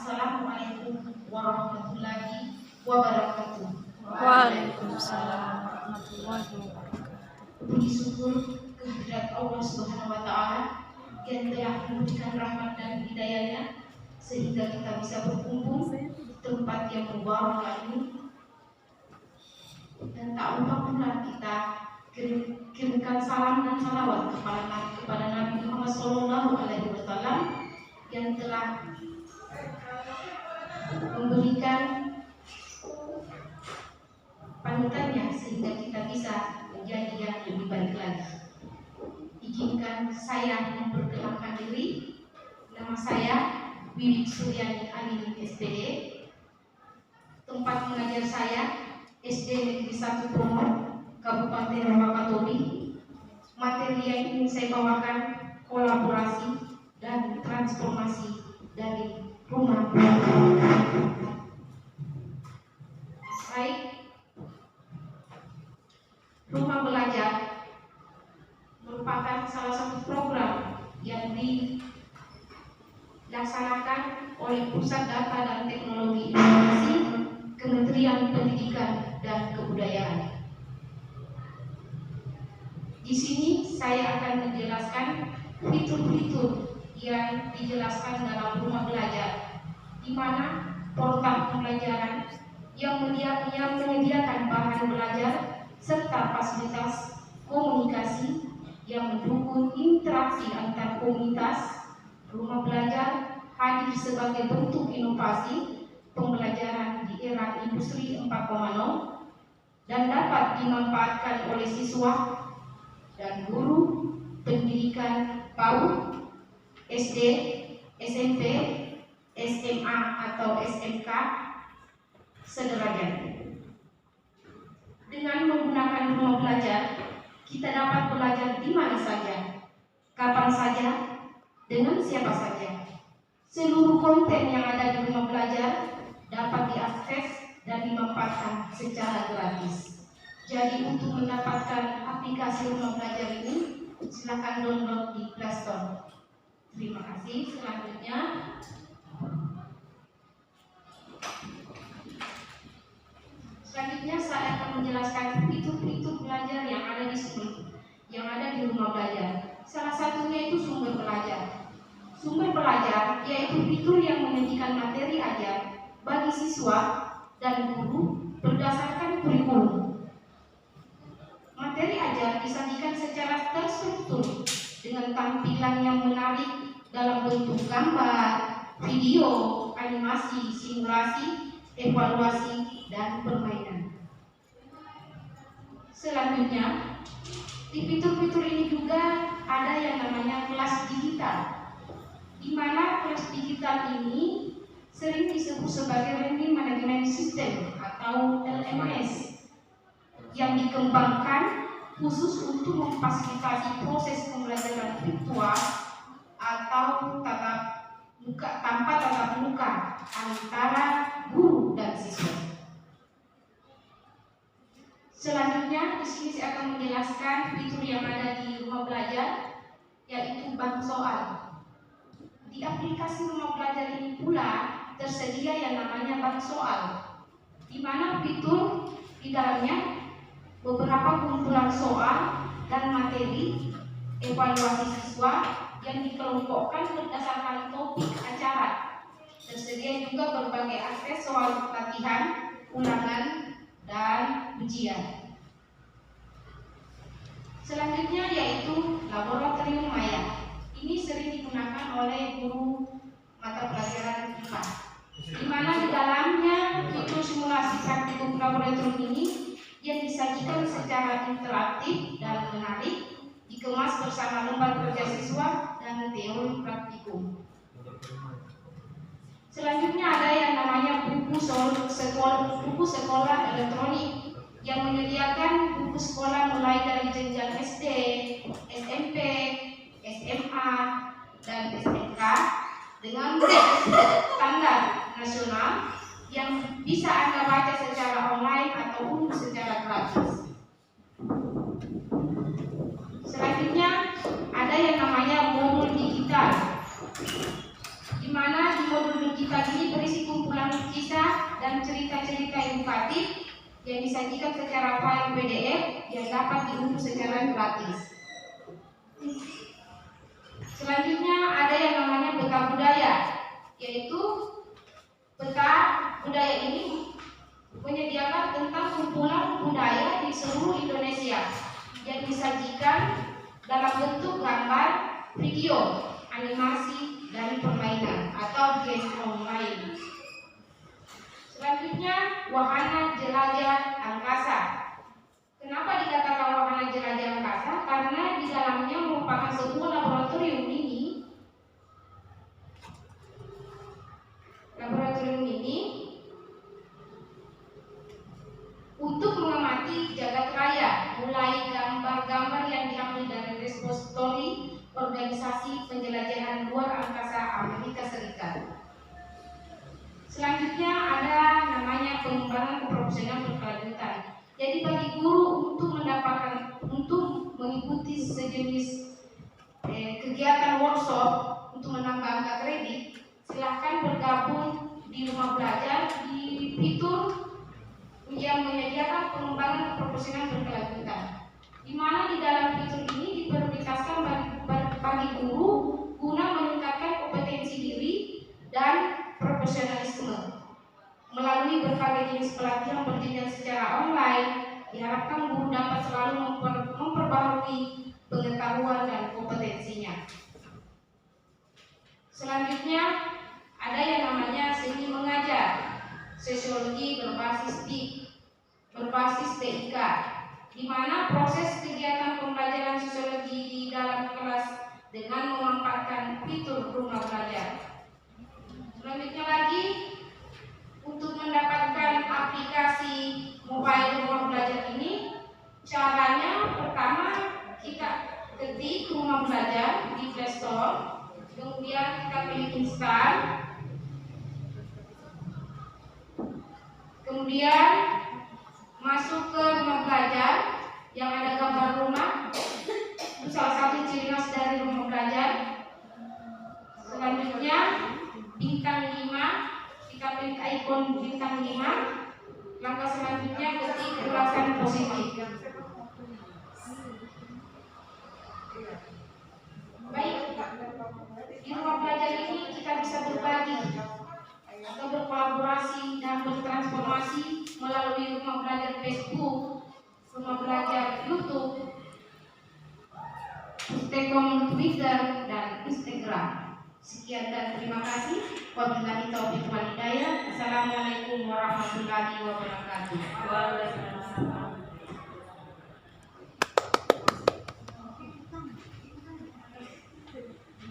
Assalamualaikum warahmatullahi wabarakatuh. Waalaikumsalam warahmatullahi wabarakatuh. Puji syukur kehadirat Allah Subhanahu wa Ta'ala yang telah memberikan rahmat dan hidayahnya sehingga kita bisa berkumpul di tempat yang mubarak ini. Dan tak lupa pula kita kirimkan salam dan salawat kepada Nabi Muhammad SAW yang telah memberikan panutannya sehingga kita bisa menjadi yang lebih baik lagi. Izinkan saya memperkenalkan diri. Nama saya Wiwik Suryani Anin SPD. Tempat mengajar saya SD Negeri 1 Bromo, Kabupaten Wakatobi. Materi yang ingin saya bawakan kolaborasi dan transformasi dari rumah belajar. Baik, rumah belajar merupakan salah satu program yang dilaksanakan oleh Pusat Data dan Teknologi Informasi Kementerian Pendidikan dan Kebudayaan. Di sini saya akan menjelaskan fitur-fitur yang dijelaskan dalam rumah belajar, di mana portal pembelajaran yang menyediakan bahan belajar serta fasilitas komunikasi yang mendukung interaksi antar komunitas. Rumah belajar hadir sebagai bentuk inovasi pembelajaran di era industri 4.0 dan dapat dimanfaatkan oleh siswa dan guru pendidikan PAUD, SD, SMP, SMA atau SMK sederajat. Dengan menggunakan rumah belajar, kita dapat belajar di mana saja, kapan saja, dengan siapa saja. Seluruh konten yang ada di rumah belajar dapat diakses dan dimanfaatkan secara gratis. Jadi untuk mendapatkan aplikasi rumah belajar ini, silakan download di Play Store. Terima kasih. Selanjutnya saya akan menjelaskan fitur-fitur belajar yang ada di rumah belajar. Salah satunya itu sumber belajar. Sumber belajar yaitu fitur yang menyajikan materi ajar bagi siswa dan guru berdasarkan kurikulum. Materi ajar disajikan secara terstruktur dengan tampilan yang menarik dalam bentuk gambar, video, animasi, simulasi, evaluasi, dan permainan. Selanjutnya, di fitur-fitur ini juga ada yang namanya kelas digital, di mana kelas digital ini sering disebut sebagai Learning Management System atau LMS, yang dikembangkan khusus untuk memfasilitasi proses pembelajaran virtual atau tanpa tatap muka antara guru dan siswa. Selanjutnya di sini saya akan menjelaskan fitur yang ada di rumah belajar, yaitu bank soal. Di aplikasi rumah belajar ini pula tersedia yang namanya bank soal, di mana fitur di dalamnya beberapa kumpulan soal dan materi evaluasi siswa yang dikelompokkan berdasarkan topik acara. Tersedia juga berbagai akses soal latihan, ulangan, dan ujian. Selanjutnya yaitu laboratorium maya. Ini sering digunakan oleh guru mata pelajaran IPA, di mana di dalamnya fitur simulasi praktikum laboratorium ini yang disajikan secara interaktif dan menarik, dikemas bersama lembar kerja siswa dan teori praktikum. Selanjutnya ada yang namanya buku sekolah elektronik yang menyediakan buku sekolah mulai dari jenjang SD, SMP, SMA, dan SMK dengan standar nasional yang bisa Anda baca secara online ataupun secara gratis. Selanjutnya ada yang namanya modul digital, di mana di modul digital Kitab ini berisi kumpulan kisah dan cerita-cerita edukatif yang disajikan secara file PDF yang dapat diunduh secara gratis. Selanjutnya ada yang namanya peta budaya, yaitu peta budaya ini menyediakan tentang kumpulan budaya di seluruh Indonesia yang disajikan dalam bentuk gambar, video, animasi, dan permainan atau game online. Selanjutnya, wahana jelajah angkasa. Kenapa dikatakan wahana jelajah angkasa? Karena di dalamnya merupakan sebuah laboratorium mini. Untuk mengamati jagat raya, mulai gambar-gambar yang diambil dari repository organisasi penjelajahan luar angkasa Amerika Serikat. Selanjutnya ada namanya pengembangan keprofesional berkelanjutan. Jadi bagi guru untuk mengikuti sejenis kegiatan workshop untuk menambah angka kredit, silahkan bergabung di rumah belajar di fitur yang menyediakan pengembangan keprofesional berkelanjutan, di mana di dalam fitur ini diprioritaskan bagi guru guna meningkatkan kompetensi diri dan profesionalisme. Melalui berbagai jenis pelatihan berjenjang secara online, diharapkan guru dapat selalu memperbaharui pengetahuan dan kompetensinya. Selanjutnya ada yang namanya seni mengajar, sosiologi berbasis TIK, di mana proses kegiatan pembelajaran sosiologi di dalam kelas dengan memanfaatkan fitur rumah belajar. Selanjutnya lagi, untuk mendapatkan aplikasi mobile rumah belajar ini, caranya pertama kita ketik rumah belajar di Play Store, kemudian kita pilih install, kemudian masuk ke rumah belajar yang ada gambar rumah, itu salah satu ciri khas dari rumah belajar. Selanjutnya bintang 5, kita klik ikon bintang 5. Langkah selanjutnya ketik ulasan positif. Baik, di rumah belajar ini kita bisa berbagi atau berkolaborasi dan bertransformasi melalui rumah belajar Facebook, rumah belajar YouTube, Twitter, dan Instagram. Sekian dan terima kasih. Wabillahi taufiq wal hidayah. Assalamualaikum warahmatullahi wabarakatuh.